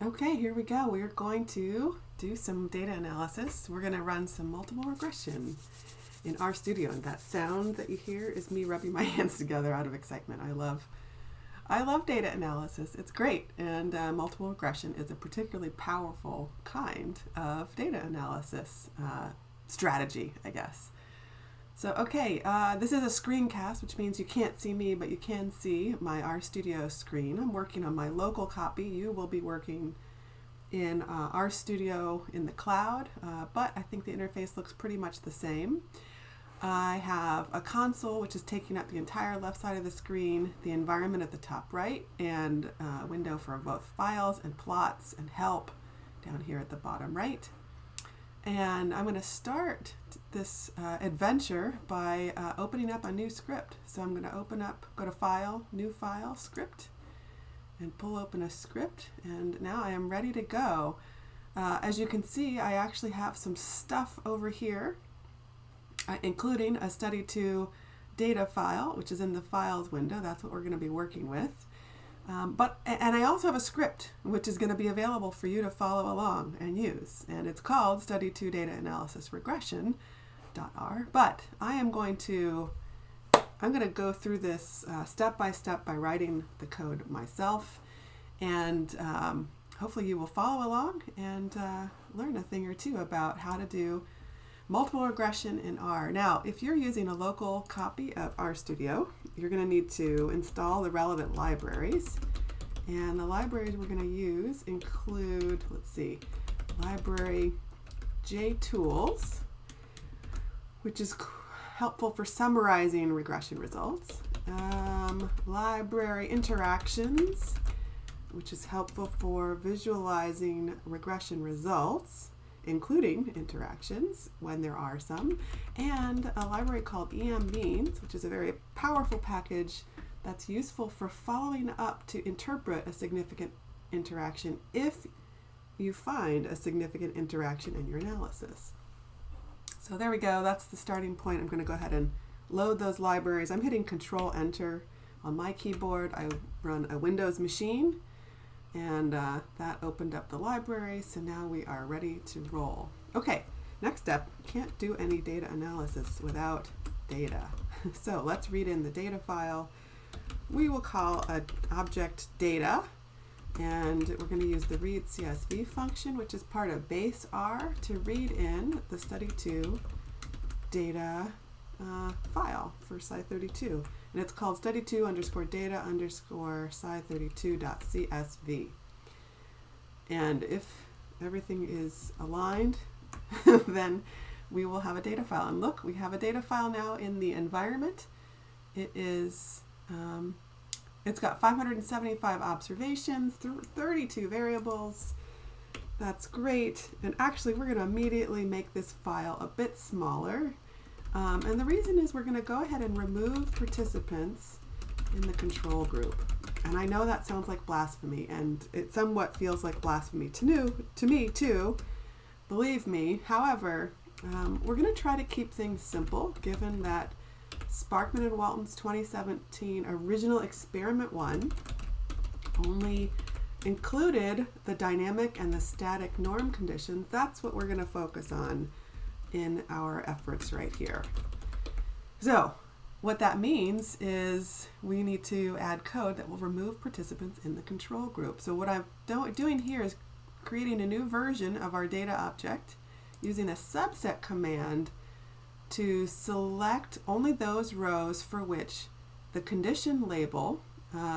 Okay, here we go. We're going to do some data analysis. We're going to run some multiple regression in RStudio, and that sound that you hear is me rubbing my hands together out of excitement. I love data analysis. It's great, and multiple regression is a particularly powerful kind of data analysis strategy, I guess. So, okay, this is a screencast, which means you can't see me, but you can see my RStudio screen. I'm working on my local copy. You will be working in RStudio in the cloud, but I think the interface looks pretty much the same. I have a console, which is taking up the entire left side of the screen, the environment at the top right, and a window for both files and plots and help down here at the bottom right. And I'm going to start this adventure by opening up a new script. So I'm going to go to File, New File, Script, and pull open a script. And now I am ready to go. As you can see, I actually have some stuff over here, including a Study 2 data file, which is in the Files window. That's what we're going to be working with. And I also have a script which is going to be available for you to follow along and use, and it's called Study 2 Data Analysis Regression.R. But I'm going to go through this step by step by writing the code myself, and hopefully you will follow along and learn a thing or two about how to do multiple regression in R. Now, if you're using a local copy of RStudio, you're going to need to install the relevant libraries. And the libraries we're going to use include, library JTools, which is helpful for summarizing regression results. Library interactions, which is helpful for visualizing regression results, including interactions when there are some, and a library called embeans, which is a very powerful package that's useful for following up to interpret a significant interaction if you find a significant interaction in your analysis. So there we go, that's the starting point. I'm going to go ahead and load those libraries. I'm hitting Control-Enter on my keyboard. I run a Windows machine, and that opened up the library, so now we are ready to roll. Okay, next step, can't do any data analysis without data. So let's read in the data file. We will call an object data, and we're going to use the read CSV function, which is part of base R, to read in the Study 2 data file for Sci32. And it's called study2_data_sci32.csv. And if everything is aligned, then we will have a data file. And look, we have a data file now in the environment. It is, it's got 575 observations, 32 variables. That's great. And actually, we're going to immediately make this file a bit smaller. And the reason is we're going to go ahead and remove participants in the control group. And I know that sounds like blasphemy, and it somewhat feels like blasphemy to me too, believe me. However, we're going to try to keep things simple, given that Sparkman and Walton's 2017 original Experiment 1 only included the dynamic and the static norm conditions. That's what we're going to focus on in our efforts right here. So what that means is we need to add code that will remove participants in the control group. So what I'm doing here is creating a new version of our data object using a subset command to select only those rows for which the condition label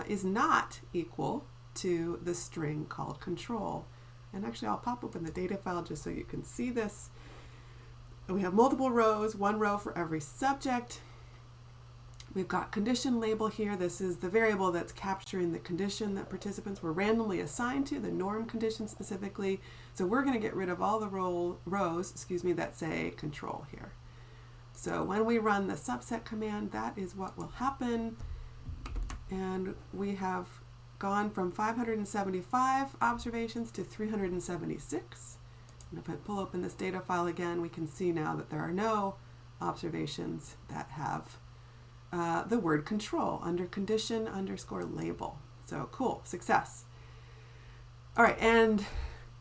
is not equal to the string called control. And actually I'll pop open the data file just so you can see this. We have multiple rows, one row for every subject. We've got condition label here. This is the variable that's capturing the condition that participants were randomly assigned to, the norm condition specifically. So we're going to get rid of all the rows that say control here. So when we run the subset command, that is what will happen. And we have gone from 575 observations to 376. And if I pull open this data file again, we can see now that there are no observations that have the word control under condition_label. So cool, success. All right, and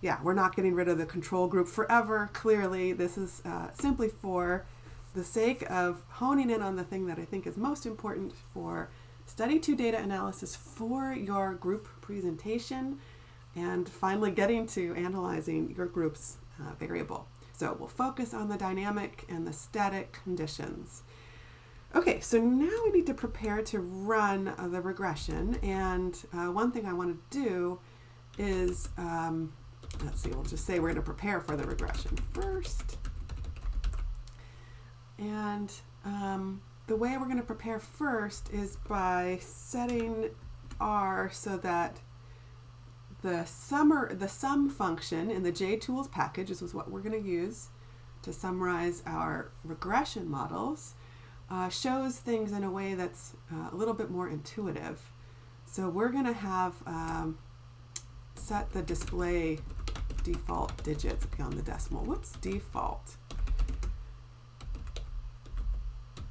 yeah, we're not getting rid of the control group forever. Clearly, this is simply for the sake of honing in on the thing that I think is most important for Study 2 data analysis for your group presentation, and finally getting to analyzing your group's variable. So we'll focus on the dynamic and the static conditions. Okay, so now we need to prepare to run the regression, and one thing I want to do is, let's see, we'll just say we're going to prepare for the regression first. And the way we're going to prepare first is by setting R so that the sum function in the JTools package, this is what we're going to use to summarize our regression models, shows things in a way that's a little bit more intuitive. So we're going to have set the display default digits beyond the decimal. Whoops, default.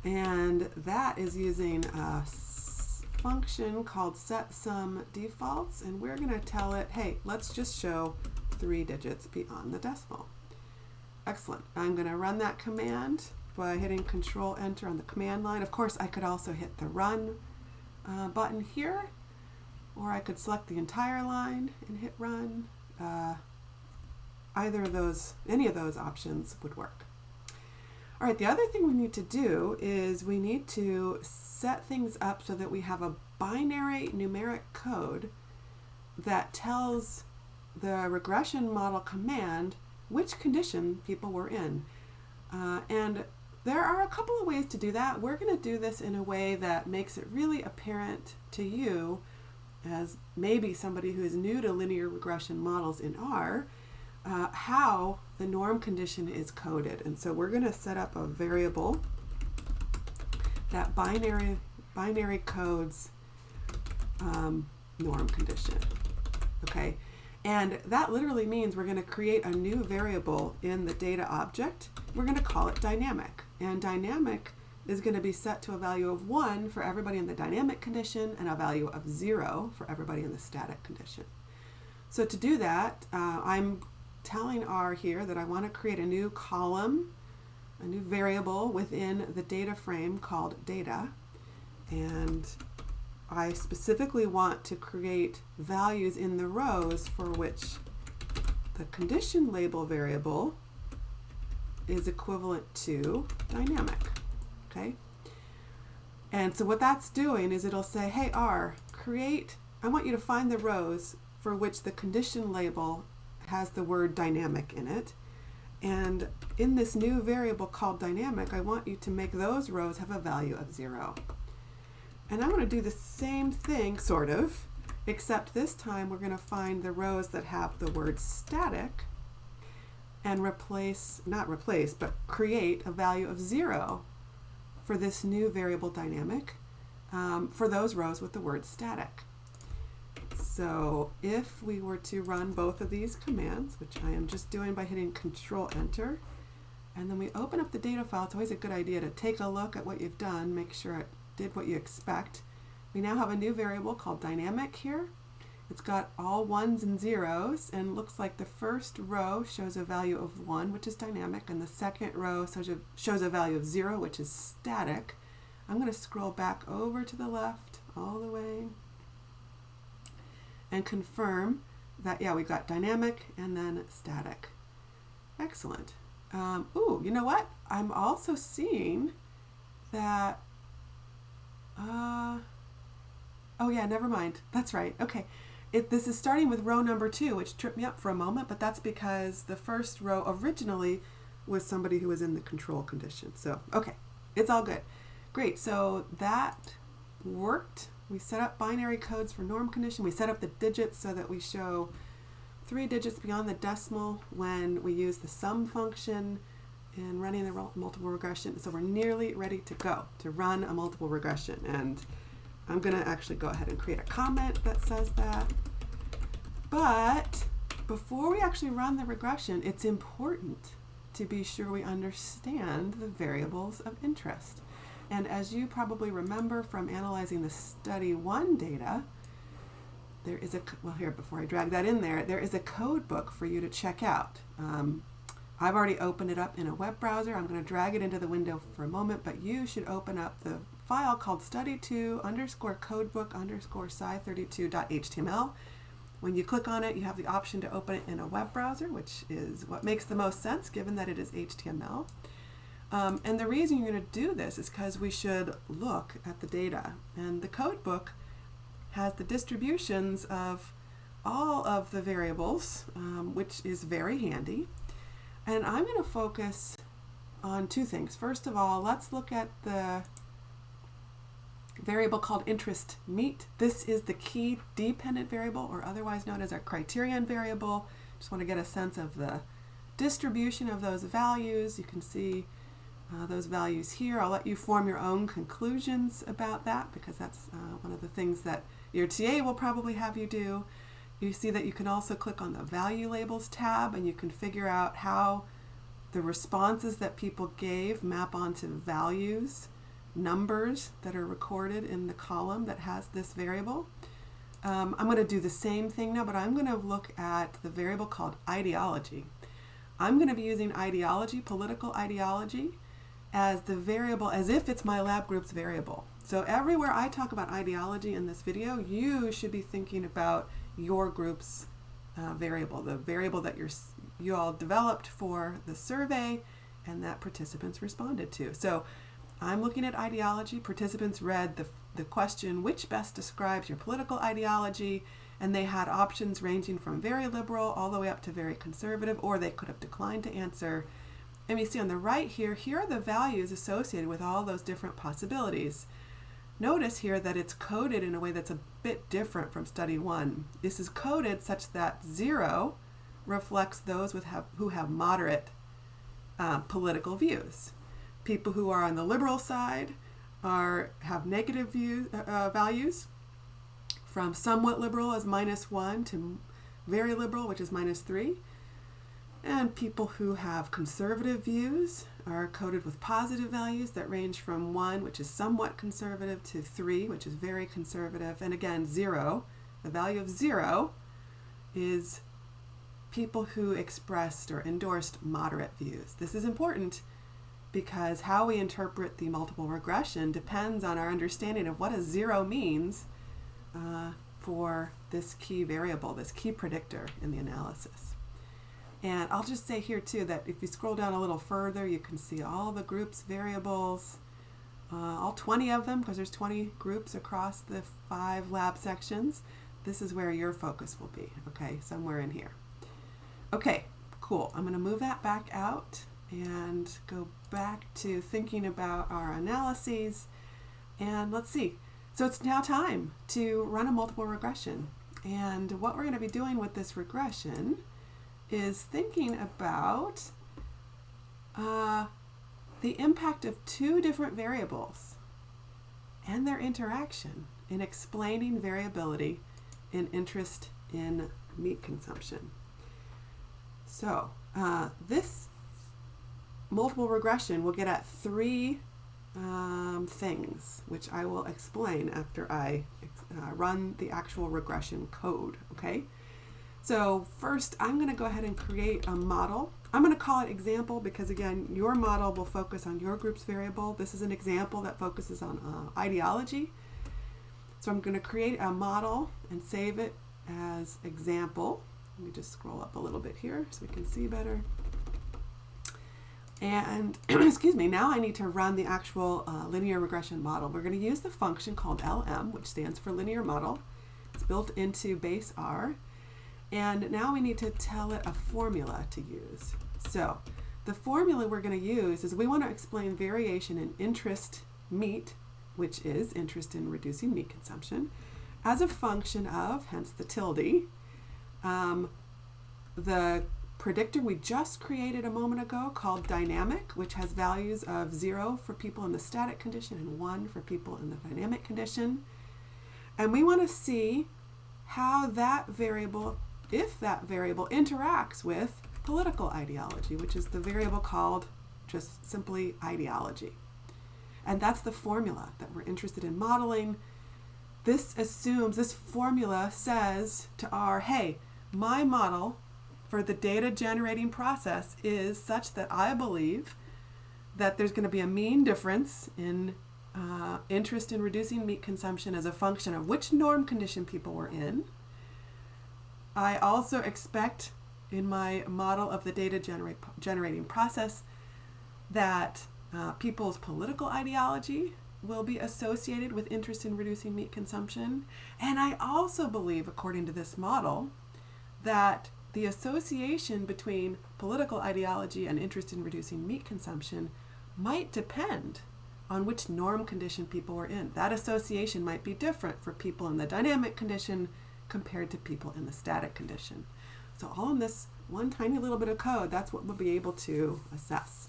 And that is using a function called setSumDefaults, and we're going to tell it, hey, let's just show 3 digits beyond the decimal. Excellent. I'm going to run that command by hitting Control Enter on the command line. Of course, I could also hit the Run button here, or I could select the entire line and hit Run. Either of those, any of those options would work. All right, the other thing we need to do is we need to set things up so that we have a binary numeric code that tells the regression model command which condition people were in. And there are a couple of ways to do that. We're going to do this in a way that makes it really apparent to you, as maybe somebody who is new to linear regression models in R, how the norm condition is coded. And so we're going to set up a variable that binary codes norm condition. Okay, and that literally means we're going to create a new variable in the data object. We're going to call it dynamic, and dynamic is going to be set to a value of 1 for everybody in the dynamic condition and a value of 0 for everybody in the static condition. So to do that, I'm telling R here that I want to create a new column, a new variable within the data frame called data, and I specifically want to create values in the rows for which the condition label variable is equivalent to dynamic. Okay, and so what that's doing is it'll say, hey R, I want you to find the rows for which the condition label has the word dynamic in it, and in this new variable called dynamic, I want you to make those rows have a value of 0. And I'm going to do the same thing, sort of, except this time we're going to find the rows that have the word static and create a value of 0 for this new variable dynamic for those rows with the word static. So if we were to run both of these commands, which I am just doing by hitting Control Enter, and then we open up the data file, it's always a good idea to take a look at what you've done, make sure it did what you expect. We now have a new variable called dynamic here. It's got all 1s and 0s, and looks like the first row shows a value of 1, which is dynamic, and the second row shows a value of 0, which is static. I'm going to scroll back over to the left all the way and confirm that, yeah, we got dynamic and then static. Excellent. Ooh, you know what? I'm also seeing that, oh yeah, never mind. That's right. Okay. This is starting with row number 2, which tripped me up for a moment, but that's because the first row originally was somebody who was in the control condition. So, okay, it's all good. Great, so that worked. We set up binary codes for norm condition. We set up the digits so that we show 3 digits beyond the decimal when we use the sum function in running the multiple regression. So we're nearly ready to go to run a multiple regression. And I'm going to actually go ahead and create a comment that says that. But before we actually run the regression, it's important to be sure we understand the variables of interest. And as you probably remember from analyzing the study 1 data, there is well, here, before I drag that in there is a code book for you to check out. I've already opened it up in a web browser. I'm going to drag it into the window for a moment, but you should open up the file called study2_codebook_sci32.html. When you click on it, you have the option to open it in a web browser, which is what makes the most sense given that it is HTML. And the reason you're going to do this is because we should look at the data. And the code book has the distributions of all of the variables, which is very handy. And I'm going to focus on two things. First of all, let's look at the variable called interest meet. This is the key dependent variable, or otherwise known as our criterion variable. Just want to get a sense of the distribution of those values. You can see those values here. I'll let you form your own conclusions about that, because that's one of the things that your TA will probably have you do. You see that you can also click on the value labels tab, and you can figure out how the responses that people gave map onto values, numbers that are recorded in the column that has this variable. I'm going to do the same thing now, but I'm going to look at the variable called ideology. I'm going to be using ideology, political ideology, as the variable, as if it's my lab group's variable. So everywhere I talk about ideology in this video, you should be thinking about your group's variable, the variable that you all developed for the survey and that participants responded to. So I'm looking at ideology. Participants read the question, which best describes your political ideology? And they had options ranging from very liberal all the way up to very conservative, or they could have declined to answer. And we see on the right here are the values associated with all those different possibilities. Notice here that it's coded in a way that's a bit different from study 1. This is coded such that 0 reflects those who have moderate political views. People who are on the liberal side have negative values, from somewhat liberal as -1 to very liberal, which is -3. And people who have conservative views are coded with positive values that range from 1, which is somewhat conservative, to 3, which is very conservative. And again, 0, the value of 0 is people who expressed or endorsed moderate views. This is important because how we interpret the multiple regression depends on our understanding of what a 0 means for this key variable, this key predictor in the analysis. And I'll just say here too that if you scroll down a little further, you can see all the groups variables, all 20 of them, because there's 20 groups across the 5 lab sections. This is where your focus will be, okay, somewhere in here. Okay, cool. I'm going to move that back out and go back to thinking about our analyses. And let's see. So it's now time to run a multiple regression. And what we're going to be doing with this regression is thinking about the impact of 2 different variables and their interaction in explaining variability in interest in meat consumption. So this multiple regression will get at 3 things, which I will explain after I run the actual regression code, okay? So first, I'm going to go ahead and create a model. I'm going to call it example because, again, your model will focus on your group's variable. This is an example that focuses on ideology. So I'm going to create a model and save it as example. Let me just scroll up a little bit here so we can see better. And excuse me, now I need to run the actual linear regression model. We're going to use the function called LM, which stands for linear model. It's built into base R. And now we need to tell it a formula to use. So the formula we're going to use is we want to explain variation in interest meat, which is interest in reducing meat consumption, as a function of, hence the tilde, the predictor we just created a moment ago called dynamic, which has values of 0 for people in the static condition and 1 for people in the dynamic condition. And we want to see how that variable, if that variable interacts with political ideology, which is the variable called just simply ideology. And that's the formula that we're interested in modeling. this assumes, this formula says to R, hey, my model for the data generating process is such that I believe that there's going to be a mean difference in interest in reducing meat consumption as a function of which norm condition people were in. I also expect in my model of the data generating process that people's political ideology will be associated with interest in reducing meat consumption. And I also believe, according to this model, that the association between political ideology and interest in reducing meat consumption might depend on which norm condition people were in. That association might be different for people in the dynamic condition compared to people in the static condition. So all in this one tiny little bit of code, that's what we'll be able to assess.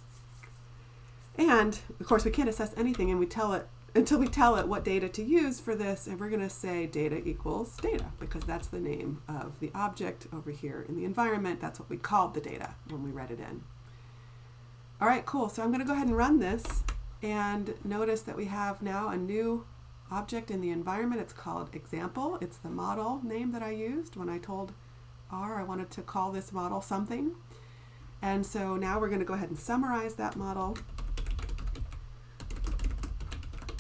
And of course we can't assess anything and we tell it until we tell it what data to use for this, and we're going to say data equals data because that's the name of the object over here in the environment. That's what we called the data when we read it in. All right, cool. So I'm going to go ahead and run this and notice that we have now a new object in the environment. It's called example. It's the model name that I used when I told R I wanted to call this model something. And so now we're going to go ahead and summarize that model.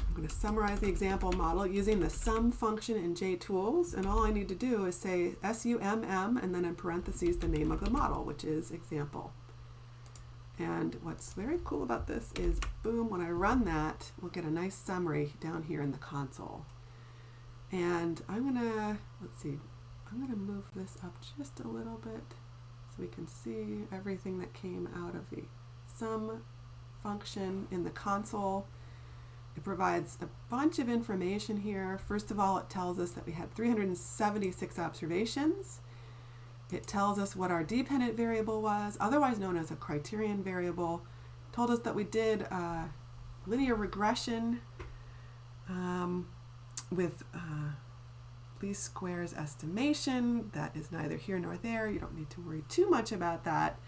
I'm going to summarize the example model using the sum function in JTools, and all I need to do is say SUMM and then in parentheses the name of the model, which is example. And what's very cool about this is, boom, when I run that, we'll get a nice summary down here in the console. And I'm going to, let's see, I'm going to move this up just a little bit so we can see everything that came out of the sum function in the console. It provides a bunch of information here. First of all, it tells us that we had 376 observations. It tells us what our dependent variable was, otherwise known as a criterion variable. It told us that we did linear regression with least squares estimation. That is neither here nor there. You don't need to worry too much about that.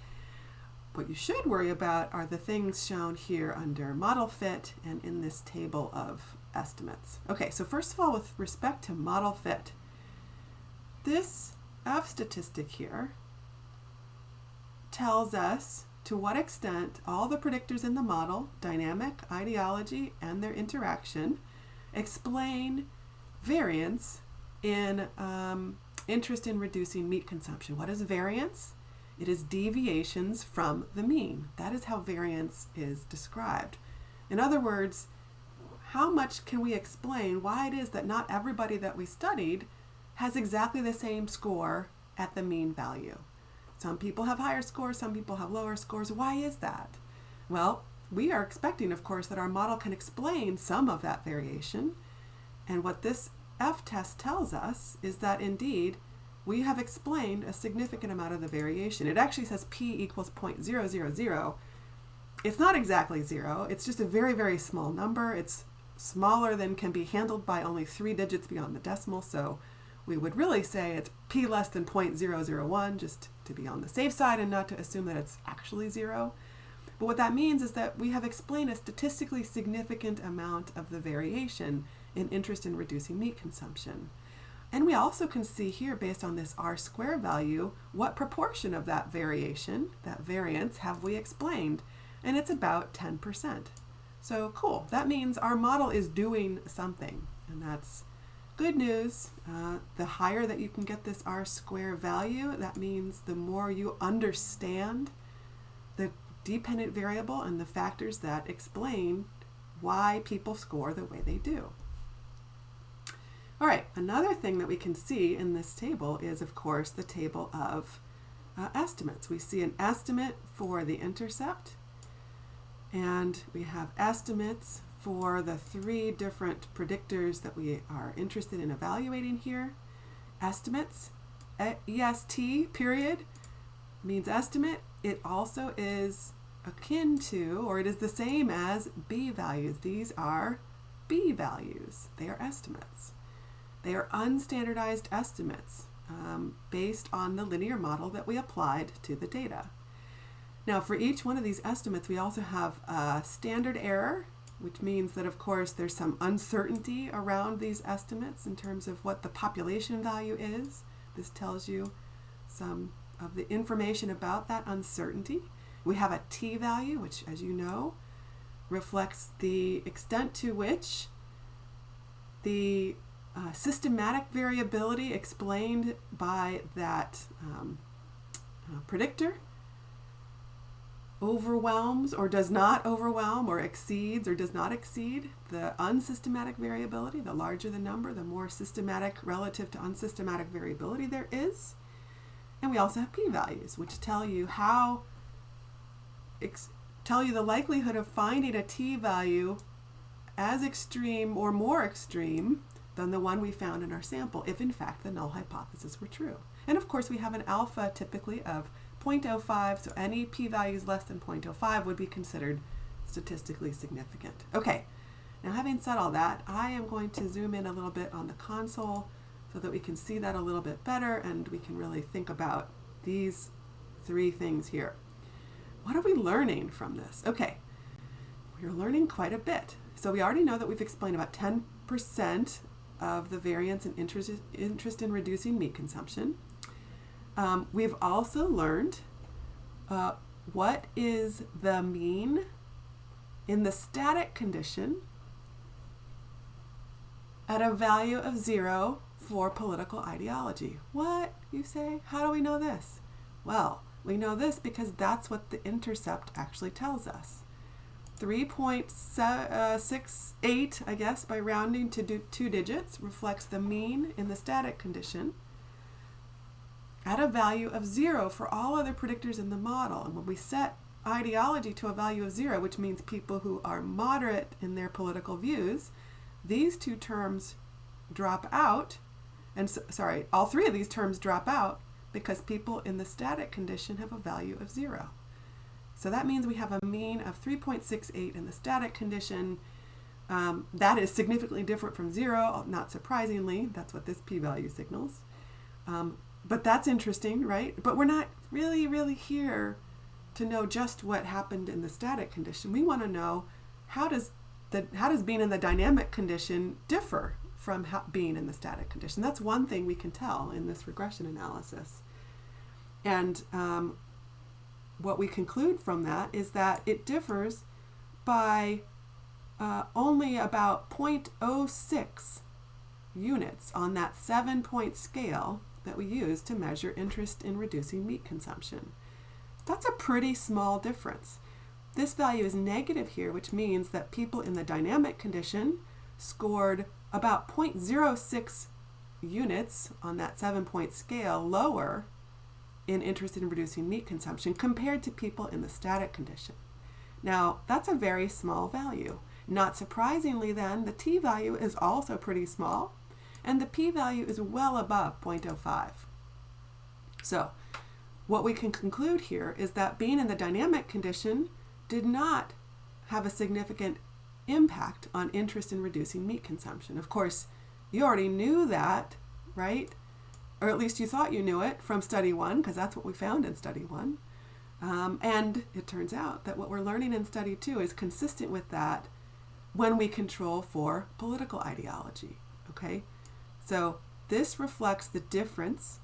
What you should worry about are the things shown here under model fit and in this table of estimates. Okay, so first of all, with respect to model fit, this F statistic here tells us to what extent all the predictors in the model, dynamic, ideology, and their interaction, explain variance in interest in reducing meat consumption. What is variance? It is deviations from the mean. That is how variance is described. In other words, how much can we explain why it is that not everybody that we studied has exactly the same score at the mean value? Some people have higher scores, some people have lower scores. Why is that? Well, we are expecting, of course, that our model can explain some of that variation. And what this F test tells us is that indeed we have explained a significant amount of the variation. It actually says P equals 0.000. It's not exactly 0. It's just a very, very small number. It's smaller than can be handled by only 3 digits beyond the decimal. So we would really say it's P less than 0.001 just to be on the safe side and not to assume that it's actually 0. But what that means is that we have explained a statistically significant amount of the variation in interest in reducing meat consumption. And we also can see here, based on this R² value, what proportion of that variation, that variance, have we explained. And it's about 10%. So cool. That means our model is doing something. And that's good news. The higher that you can get this R² value, that means the more you understand the dependent variable and the factors that explain why people score the way they do. All right, another thing that we can see in this table is, of course, the table of estimates. We see an estimate for the intercept, and we have estimates for the 3 different predictors that we are interested in evaluating here. Estimates, EST period, means estimate. It also is akin to, or it is the same as B values. These are B values. They are estimates. They are unstandardized estimates based on the linear model that we applied to the data. Now, for each one of these estimates, we also have a standard error which means that, of course, there's some uncertainty around these estimates in terms of what the population value is. This tells you some of the information about that uncertainty. We have a t-value, which, as you know, reflects the extent to which the systematic variability explained by that predictor overwhelms or does not overwhelm, or exceeds or does not exceed the unsystematic variability. The larger the number, the more systematic relative to unsystematic variability there is. And we also have p-values, which tell you the likelihood of finding a t-value as extreme or more extreme than the one we found in our sample, if in fact the null hypothesis were true. And of course we have an alpha typically of 0.05, so any p-values less than 0.05 would be considered statistically significant. Okay, now having said all that, I am going to zoom in a little bit on the console so that we can see that a little bit better and we can really think about these three things here. What are we learning from this? Okay, we're learning quite a bit. So we already know that we've explained about 10% of the variance in interest in reducing meat consumption. We've also learned what is the mean in the static condition at a value of 0 for political ideology. What, you say? How do we know this? Well, we know this because that's what the intercept actually tells us. 3.68, I guess, by rounding to 2 digits, reflects the mean in the static condition at a value of 0 for all other predictors in the model. And when we set ideology to a value of 0, which means people who are moderate in their political views, these two terms drop out, and all three of these terms drop out because people in the static condition have a value of 0. So that means we have a mean of 3.68 in the static condition. That is significantly different from 0, not surprisingly. That's what this p-value signals. But that's interesting, right? But we're not really here to know just what happened in the static condition. We want to know how does being in the dynamic condition differ from being in the static condition. That's one thing we can tell in this regression analysis. And what we conclude from that is that it differs by only about 0.06 units on that 7-point scale that we use to measure interest in reducing meat consumption. That's a pretty small difference. This value is negative here, which means that people in the dynamic condition scored about 0.06 units on that 7-point scale lower in interest in reducing meat consumption compared to people in the static condition. Now, that's a very small value. Not surprisingly then, the t-value is also pretty small, and the p-value is well above 0.05. So, what we can conclude here is that being in the dynamic condition did not have a significant impact on interest in reducing meat consumption. Of course, you already knew that, right? Or at least you thought you knew it from study 1, because that's what we found in study 1. And it turns out that what we're learning in study 2 is consistent with that when we control for political ideology, okay? So this reflects the difference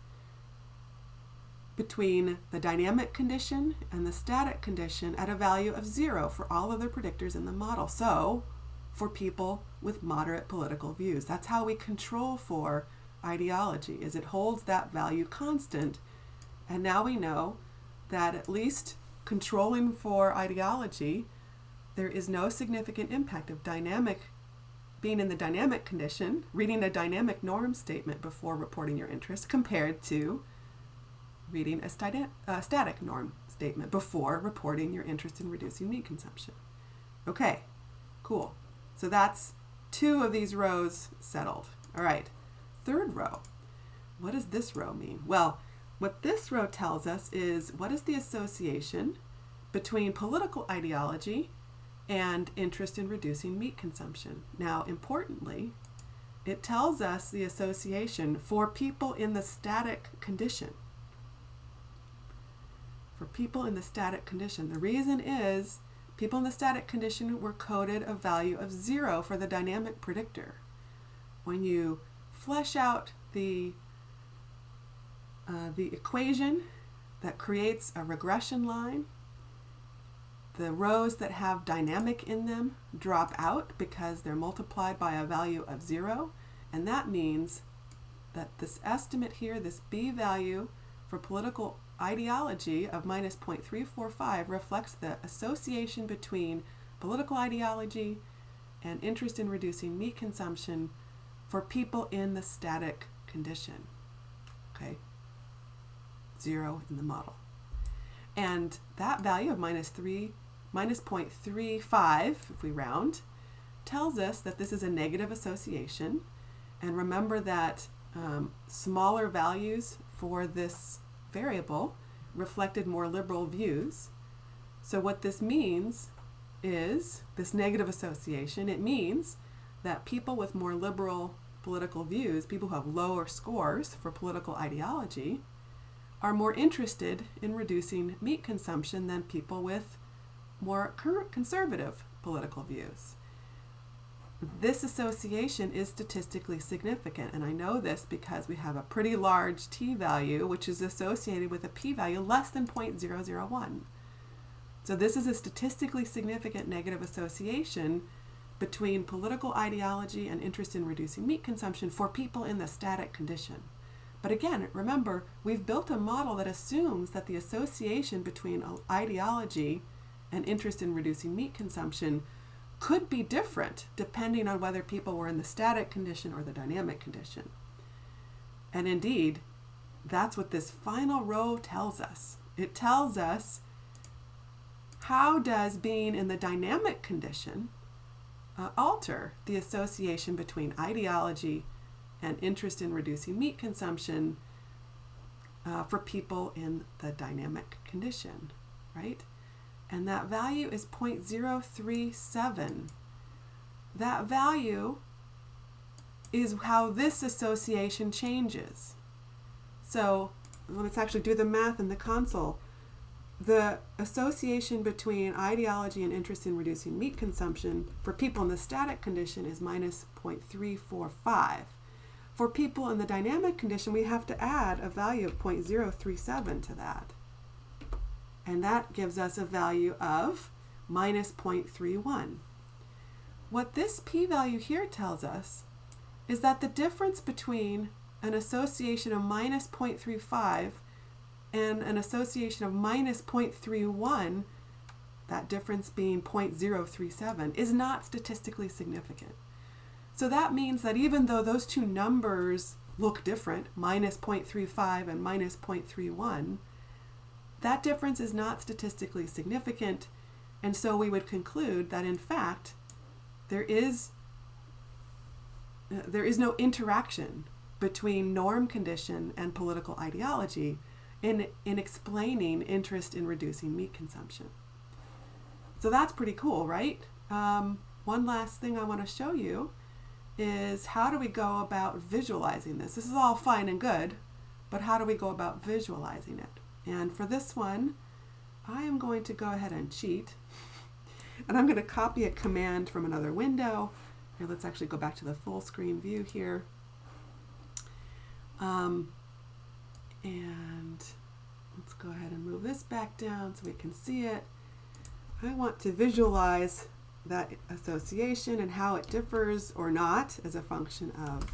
between the dynamic condition and the static condition at a value of 0 for all other predictors in the model. So for people with moderate political views, that's how we control for ideology, is it holds that value constant. And now we know that at least controlling for ideology, there is no significant impact of being in the dynamic condition, reading a dynamic norm statement before reporting your interest, compared to reading a static norm statement before reporting your interest in reducing meat consumption. Okay, cool. So that's 2 of these rows settled. All right, third row. What does this row mean? Well, what this row tells us is what is the association between political ideology and interest in reducing meat consumption. Now, importantly, it tells us the association for people in the static condition. For people in the static condition. The reason is People in the static condition were coded a value of 0 for the dynamic predictor. When you flesh out the equation that creates a regression line, the rows that have dynamic in them drop out because they're multiplied by a value of 0, and that means that this estimate here, this B value for political ideology of minus 0.345 reflects the association between political ideology and interest in reducing meat consumption for people in the static condition. Okay, 0 in the model. And that value of minus 0.35, if we round, tells us that this is a negative association. And remember that smaller values for this variable reflected more liberal views. So what this means is this negative association. It means that people with more liberal political views, people who have lower scores for political ideology, are more interested in reducing meat consumption than people with more conservative political views. This association is statistically significant, and I know this because we have a pretty large t-value which is associated with a p-value less than 0.001. So this is a statistically significant negative association between political ideology and interest in reducing meat consumption for people in the static condition. But again, remember, we've built a model that assumes that the association between ideology and interest in reducing meat consumption could be different depending on whether people were in the static condition or the dynamic condition. And indeed, that's what this final row tells us. It tells us how does being in the dynamic condition alter the association between ideology and interest in reducing meat consumption for people in the dynamic condition, right? And that value is 0.037. That value is how this association changes. So let's actually do the math in the console. The association between ideology and interest in reducing meat consumption for people in the static condition is minus 0.345. For people in the dynamic condition, we have to add a value of 0.037 to that. And that gives us a value of minus 0.31. What this p-value here tells us is that the difference between an association of minus 0.35 and an association of minus 0.31, that difference being 0.037, is not statistically significant. So that means that even though those two numbers look different, minus 0.35 and minus 0.31, that difference is not statistically significant, and so we would conclude that in fact there is no interaction between norm condition and political ideology in explaining interest in reducing meat consumption. So that's pretty cool, right? One last thing I want to show you is how do we go about visualizing this? This is all fine and good, but how do we go about visualizing it? And for this one, I am going to go ahead and cheat. And I'm going to copy a command from another window. Here, let's actually go back to the full screen view here. And let's go ahead and move this back down so we can see it. I want to visualize that association and how it differs or not as a function of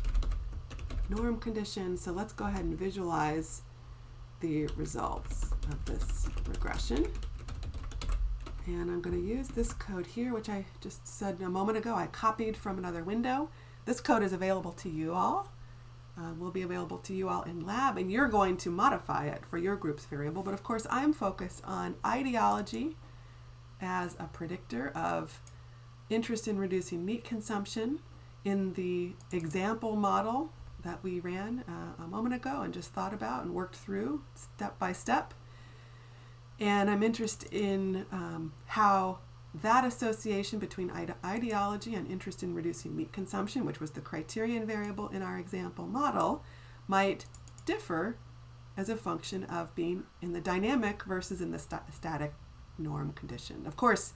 norm conditions. So let's go ahead and visualize the results of this regression. And I'm going to use this code here, which I just said a moment ago I copied from another window. This code is available to you all. Will be available to you all in lab, and you're going to modify it for your group's variable. But of course, I'm focused on ideology as a predictor of interest in reducing meat consumption in the example model that we ran a moment ago and just thought about and worked through step by step. And I'm interested in how that association between ideology and interest in reducing meat consumption, which was the criterion variable in our example model, might differ as a function of being in the dynamic versus in the static norm condition. Of course,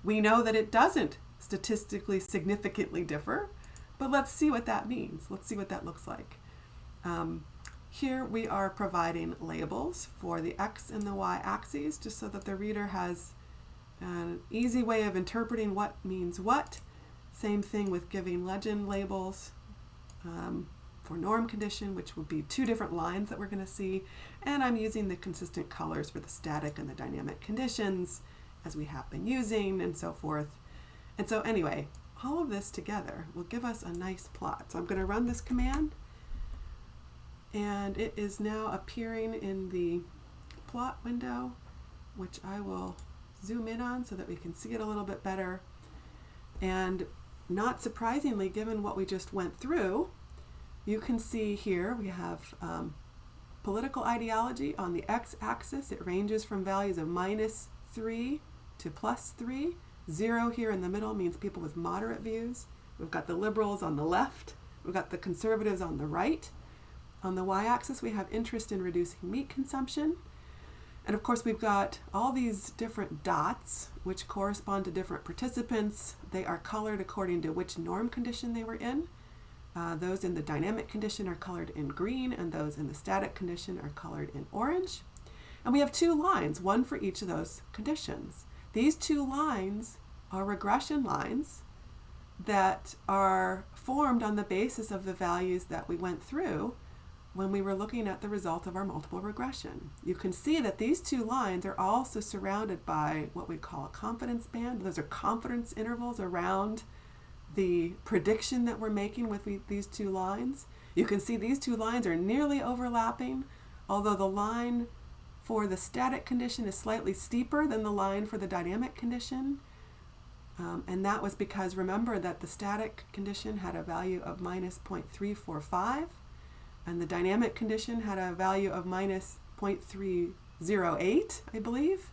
We know that it doesn't statistically significantly differ, but let's see what that means. Let's see what that looks like. Here we are providing labels for the x and the y axes, just so that the reader has an easy way of interpreting what means what. Same thing with giving legend labels for norm condition, which will be two different lines that we're going to see. And I'm using the consistent colors for the static and the dynamic conditions, as we have been using, and so forth. And so anyway, all of this together will give us a nice plot. So I'm going to run this command, and it is now appearing in the plot window, which I will zoom in on so that we can see it a little bit better. And not surprisingly, given what we just went through, you can see here we have political ideology on the x-axis. It ranges from values of -3 to +3. 0 here in the middle means people with moderate views. We've got the liberals on the left. We've got the conservatives on the right. On the y-axis, we have interest in reducing meat consumption. And of course, we've got all these different dots, which correspond to different participants. They are colored according to which norm condition they were in. Those in the dynamic condition are colored in green, and those in the static condition are colored in orange. And we have two lines, one for each of those conditions. These two lines are regression lines that are formed on the basis of the values that we went through when we were looking at the result of our multiple regression. You can see that these two lines are also surrounded by what we call a confidence band. Those are confidence intervals around the prediction that we're making with these two lines. You can see these two lines are nearly overlapping, although the line for the static condition is slightly steeper than the line for the dynamic condition. And that was because, remember, that the static condition had a value of -0.345, and the dynamic condition had a value of -0.308, I believe.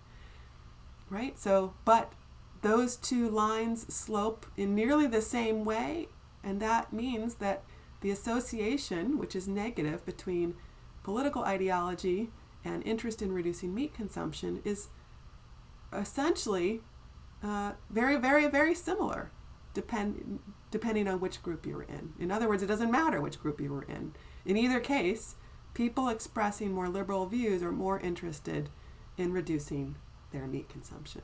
Right? So, but those two lines slope in nearly the same way, and that means that the association, which is negative, between political ideology and interest in reducing meat consumption is essentially very, very, very similar, depending on which group you were in. In other words, it doesn't matter which group you were in. In either case, people expressing more liberal views are more interested in reducing their meat consumption.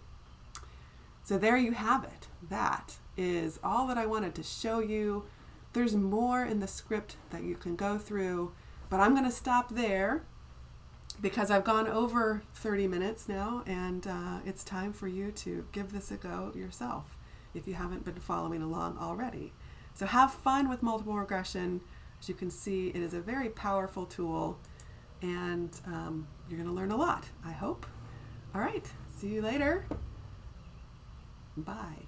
So there you have it. That is all that I wanted to show you. There's more in the script that you can go through, but I'm going to stop there because I've gone over 30 minutes now, and it's time for you to give this a go yourself if you haven't been following along already. So have fun with multiple regression. As you can see, it is a very powerful tool, and you're going to learn a lot, I hope. All right, see you later. Bye.